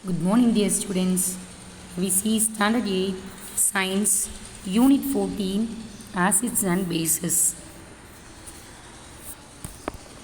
Good morning, dear students. We see Standard 8 Science Unit 14 Acids and Bases.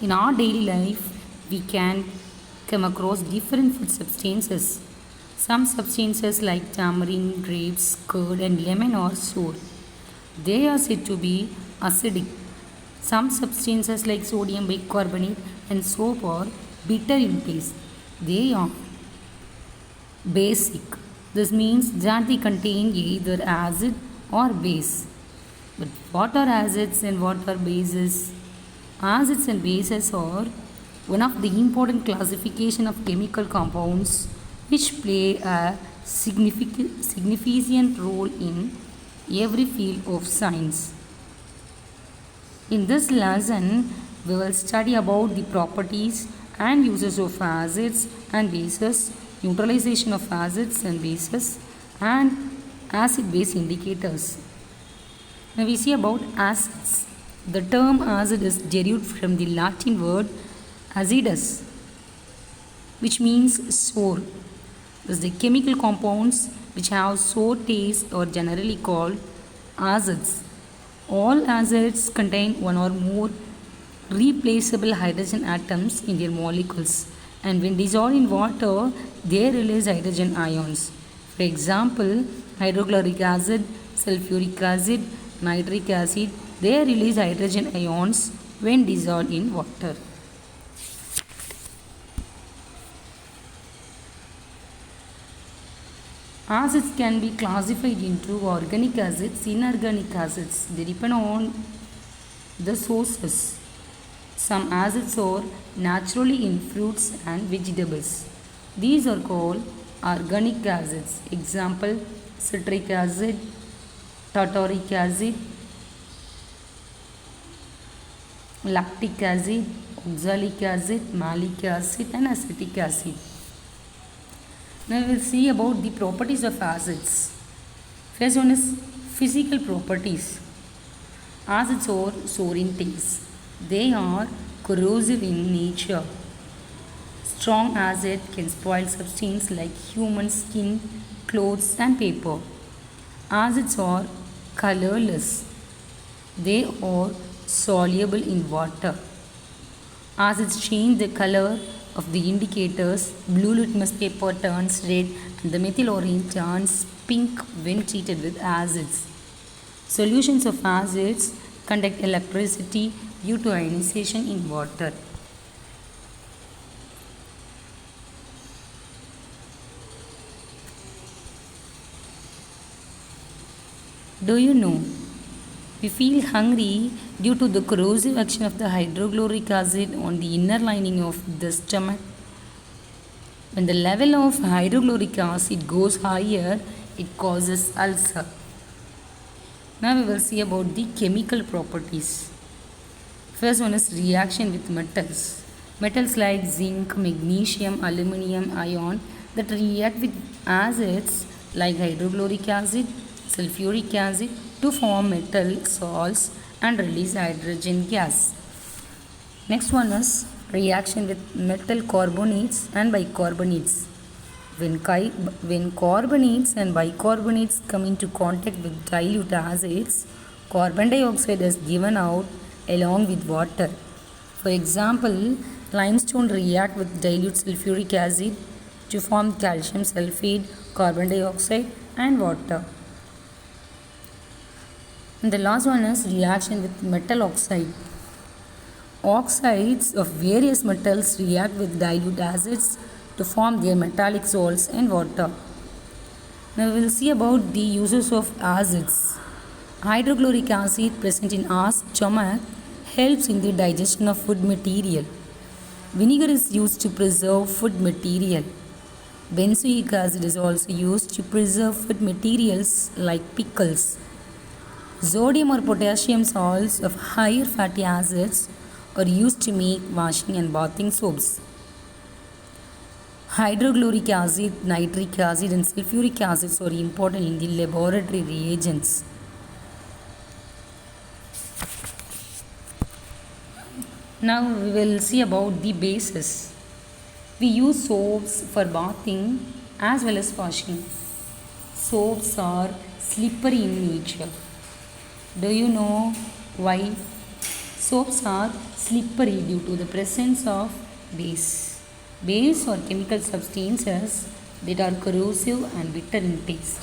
In our daily life, we can come across different food substances. Some substances like tamarind, grapes, curd, and lemon are sour. They are said to be acidic. Some substances like sodium bicarbonate and soap are bitter in taste. They are basic. This means that they contain either acid or base. But what are acids and what are bases? Acids and bases are one of the important classification of chemical compounds which play a significant role in every field of science. In this lesson, we will study about the properties and uses of acids and bases, neutralization of acids and bases, and acid-base indicators. Now we see about acids. The term acid is derived from the Latin word acidus, which means sour. Thus, the chemical compounds which have sour taste are generally called acids. All acids contain one or more replaceable hydrogen atoms in their molecules, and when dissolved in water, they release hydrogen ions. For example, hydrochloric acid, sulfuric acid, nitric acid, they release hydrogen ions when dissolved in water. Acids can be classified into organic acids, inorganic acids. They depend on the sources. Some acids are naturally in fruits and vegetables. These are called organic acids. Example, citric acid, tartaric acid, lactic acid, oxalic acid, malic acid, and acetic acid. Now we will see about the properties of acids. First one is physical properties. Acids are sour in taste. They are corrosive in nature. Strong acid can spoil substances like human skin, clothes, and paper. Acids are colorless. They are soluble in water. Acids change the color of the indicators. Blue litmus paper turns red and the methyl orange turns pink when treated with acids. Solutions of acids conduct electricity due to ionization in water. Do you know? We feel hungry due to the corrosive action of the hydrochloric acid on the inner lining of the stomach. When the level of hydrochloric acid goes higher, it causes ulcer. Now we will see about the chemical properties. First one is reaction with metals. Metals like zinc, magnesium, aluminum, iron that react with acids like hydrochloric acid, sulfuric acid to form metal salts and release hydrogen gas. Next one is reaction with metal carbonates and bicarbonates. When carbonates and bicarbonates come into contact with dilute acids, carbon dioxide is given out along with water. For example, limestone react with dilute sulfuric acid to form calcium sulfate, carbon dioxide, and water. And the last one is reaction with metal oxide. Oxides of various metals react with dilute acids to form their metallic salts and water. Now we will see about the uses of acids. Hydrochloric acid present in our stomach helps in the digestion of food material. Vinegar is used to preserve food material. Benzoic acid is also used to preserve food materials like pickles. Sodium or potassium salts of higher fatty acids are used to make washing and bathing soaps. Hydrochloric acid, nitric acid, and sulfuric acids are important in the laboratory reagents. Now we will see about the bases. We use soaps for bathing as well as washing. Soaps are slippery in nature. Do you know why? Soaps are slippery due to the presence of base. Base are chemical substances that are corrosive and bitter in taste.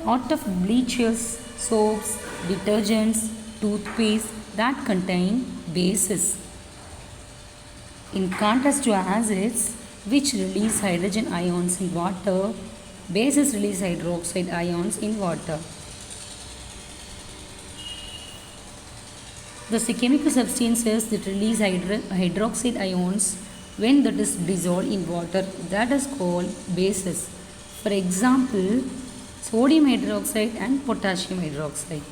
Lot of bleaches, soaps, detergents, toothpaste that contain bases. In contrast to acids, which release hydrogen ions in water, bases release hydroxide ions in water. Thus, the chemical substances that release hydroxide ions when that is dissolved in water, that is called bases. For example, sodium hydroxide and potassium hydroxide.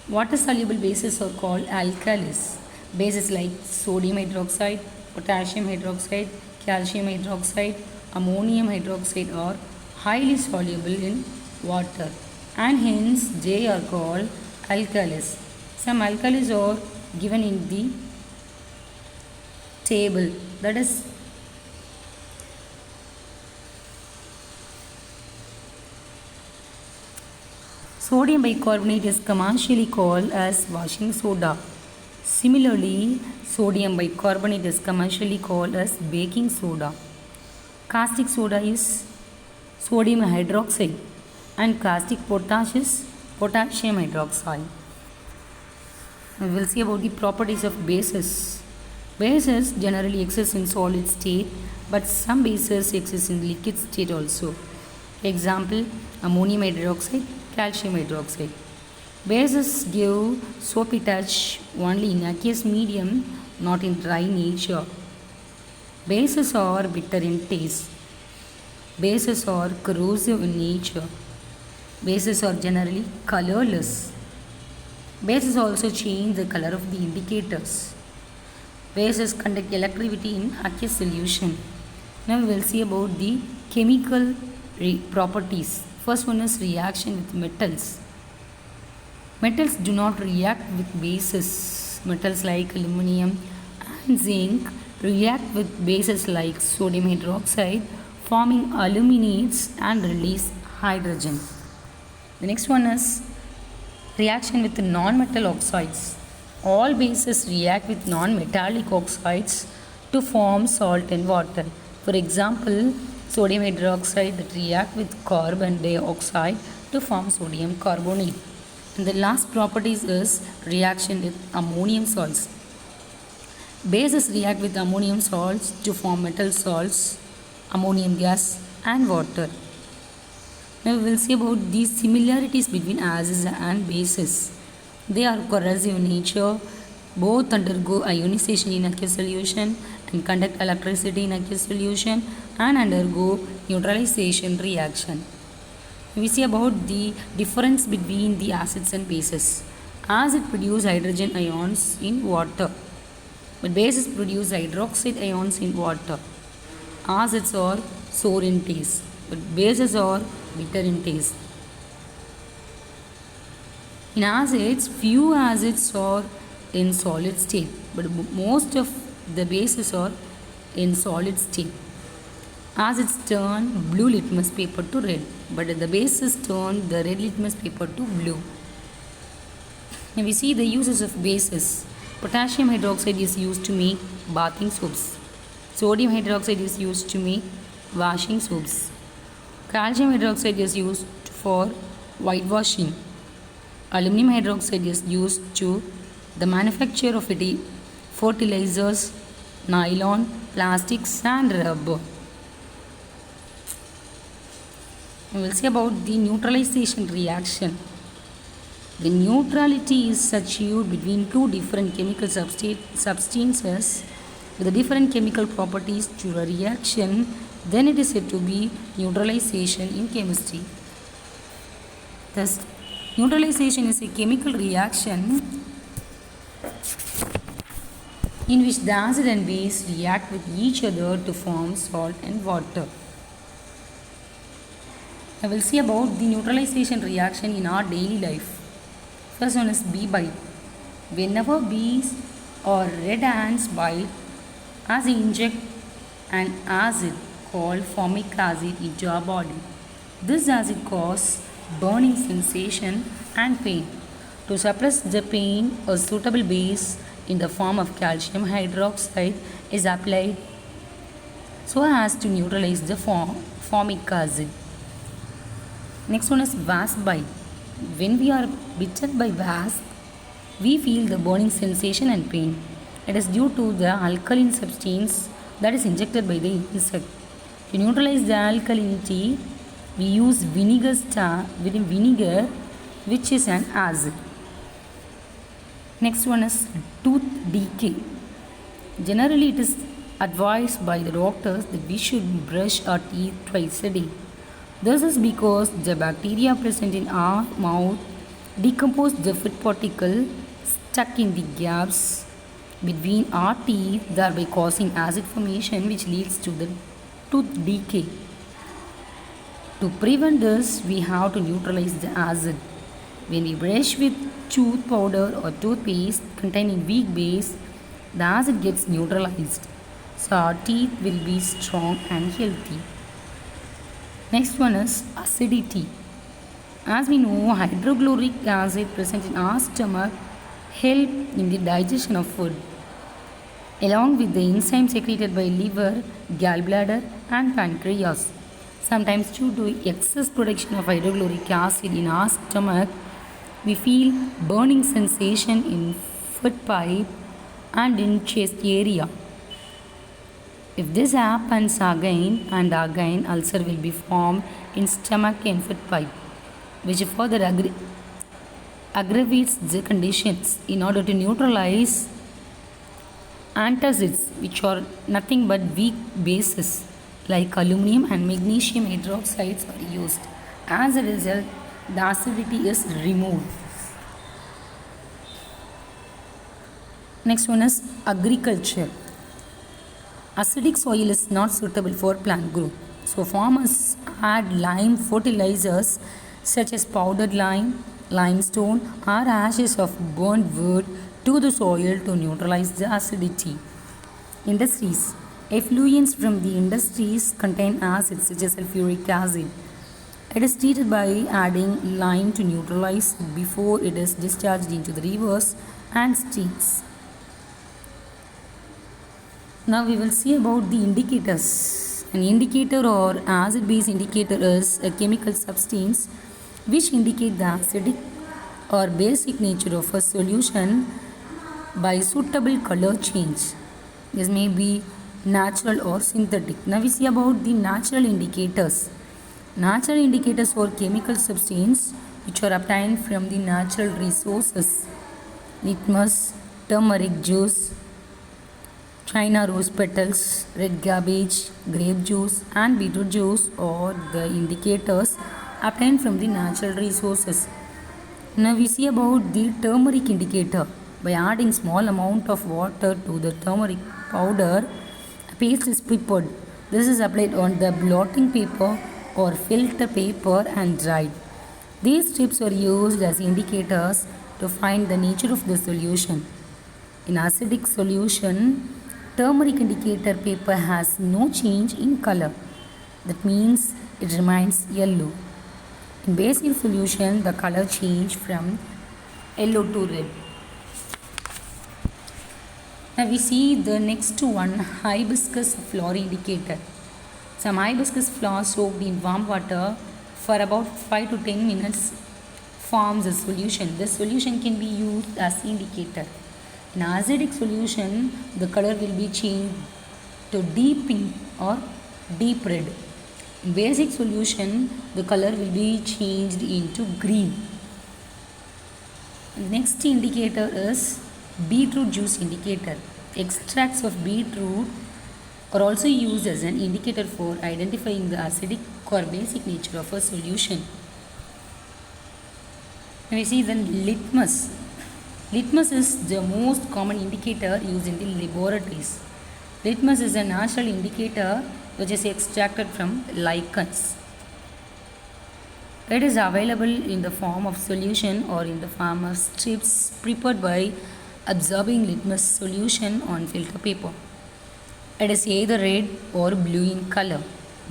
Water-soluble bases are called alkalis. Bases like sodium hydroxide, potassium hydroxide, calcium hydroxide, ammonium hydroxide are highly soluble in water and hence they are called alkalis. Some alkalis are given in the table, that is sodium bicarbonate is commercially called as washing soda. Similarly, sodium bicarbonate is commercially called as baking soda. Caustic soda is sodium hydroxide and caustic potash is potassium hydroxide. We will see about the properties of bases. Bases generally exist in solid state, but some bases exist in liquid state also. Example, ammonium hydroxide, calcium hydroxide. Bases give soapy touch only in aqueous medium, not in dry nature. Bases are bitter in taste. Bases are corrosive in nature. Bases are generally colorless. Bases also change the color of the indicators. Bases conduct electricity in aqueous solution. Now we will see about the chemical properties. First one is reaction with metals. Metals do not react with bases. Metals like aluminum and zinc react with bases like sodium hydroxide, forming aluminates and release hydrogen. The next one is reaction with non-metal oxides. All bases react with non-metallic oxides to form salt and water. For example, sodium hydroxide that react with carbon dioxide to form sodium carbonate. And the last properties is reaction with ammonium salts. Bases react with ammonium salts to form metal salts, ammonium gas and water. Now we will see about the similarities between acids and bases. They are corrosive in nature, both undergo ionization in aqueous solution and conduct electricity in aqueous solution and undergo neutralization reaction. We see about the difference between the acids and bases. Acids produce hydrogen ions in water, but bases produce hydroxide ions in water. Acids are sour in taste, but bases are bitter in taste. In acids, few acids are in solid state, but most of the bases are in solid state. Acids turn blue litmus paper to red, but the bases turn the red litmus paper to blue. Now we see the uses of bases. Potassium hydroxide is used to make bathing soaps. Sodium hydroxide is used to make washing soaps. Calcium hydroxide is used for whitewashing. Aluminum hydroxide is used to the manufacture of fertilizers, nylon, plastics and rubber. We will see about the neutralization reaction. The neutrality is achieved between two different chemical substances with different chemical properties to a reaction, then it is said to be neutralization in chemistry. Thus, neutralization is a chemical reaction in which the acid and base react with each other to form salt and water. I will see about the neutralization reaction in our daily life. First one is bee bite. Whenever bees or red ants bite, as they inject an acid called formic acid into our body. This acid causes burning sensation and pain. To suppress the pain, a suitable base in the form of calcium hydroxide is applied so as to neutralize the formic acid. Next one is wasp bite. When we are bitten by wasp, we feel the burning sensation and pain. It is due to the alkaline substance that is injected by the insect. To neutralize the alkalinity, we use vinegar, which is an acid. Next one is tooth decay. Generally, it is advised by the doctors that we should brush our teeth twice a day. This is because the bacteria present in our mouth decompose the food particle stuck in the gaps between our teeth, thereby causing acid formation which leads to the tooth decay. To prevent this, we have to neutralize the acid. When we brush with tooth powder or toothpaste containing weak base, the acid gets neutralized, so our teeth will be strong and healthy. Next one is acidity. As we know, hydrochloric acid present in our stomach help in the digestion of food, along with the enzymes secreted by liver, gallbladder, and pancreas. Sometimes, due to excess production of hydrochloric acid in our stomach, we feel burning sensation in food pipe and in chest area. If this happens again and again, ulcer will be formed in stomach and food pipe, which further aggravates the conditions. In order to neutralize, antacids, which are nothing but weak bases like aluminum and magnesium hydroxides, are used. As a result, the acidity is removed. Next one is agriculture. Acidic soil is not suitable for plant growth. So farmers add lime fertilizers such as powdered lime, limestone, or ashes of burnt wood to the soil to neutralize the acidity. Industries. Effluents from the industries contain acids such as sulfuric acid. It is treated by adding lime to neutralize it before it is discharged into the rivers and streams. Now we will see about the indicators. An indicator or acid-base indicator is a chemical substance which indicate the acidic or basic nature of a solution by suitable color change. This may be natural or synthetic. Now we see about the natural indicators. Natural indicators for chemical substance which are obtained from the natural resources. Litmus, turmeric juice, China rose petals, red cabbage, grape juice and beetroot juice are the indicators obtained from the natural resources. Now we see about the turmeric indicator. By adding small amount of water to the turmeric powder, a paste is prepared. This is applied on the blotting paper or filter paper and dried. These strips are used as indicators to find the nature of the solution. In acidic solution, turmeric indicator paper has no change in color. That means it remains yellow. In basic solution, the color change from yellow to red. Now we see the next one, hibiscus flower indicator. Some hibiscus flowers soaked in warm water for about 5 to 10 minutes forms a solution. This solution can be used as indicator. In acidic solution, the color will be changed to deep pink or deep red. In basic solution, the color will be changed into green. Next indicator is beetroot juice indicator. Extracts of beetroot are also used as an indicator for identifying the acidic or basic nature of a solution. We see then litmus. Litmus is the most common indicator used in the laboratories. Litmus is a natural indicator which is extracted from lichens. It is available in the form of solution or in the form of strips prepared by absorbing litmus solution on filter paper. It is either red or blue in color.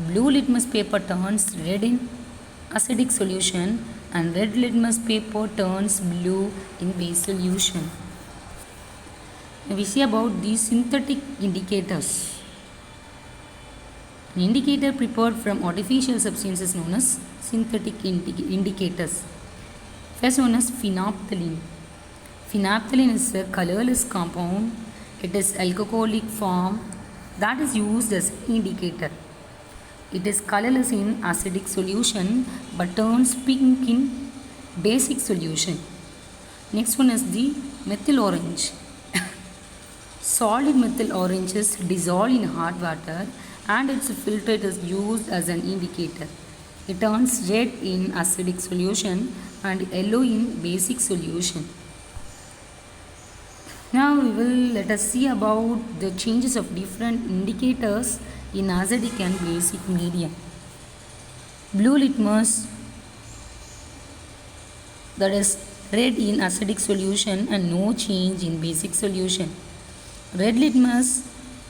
Blue litmus paper turns red in acidic solution and red litmus paper turns blue in base solution. Now we see about these synthetic indicators. An indicator prepared from artificial substances known as synthetic indicators. First one is phenolphthalein. Phenolphthalein is a colorless compound. It is alcoholic form that is used as indicator. It is colorless in acidic solution but turns pink in basic solution. Next one is the methyl orange. Solid methyl orange is dissolved in hot water and its filtrate is used as an indicator. It turns red in acidic solution and yellow in basic solution. Now let us see about the changes of different indicators in acidic and basic medium. Blue litmus, that is red in acidic solution and no change in basic solution. Red litmus,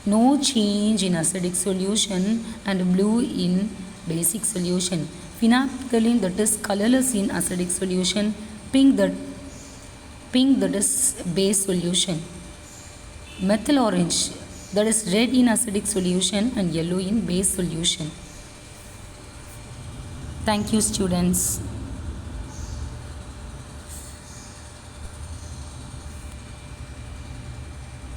no change in acidic solution and blue in basic solution. Phenolphthalein, that is colorless in acidic solution. Pink that is base solution. Methyl orange, that is red in acidic solution and yellow in base solution. Thank you, students.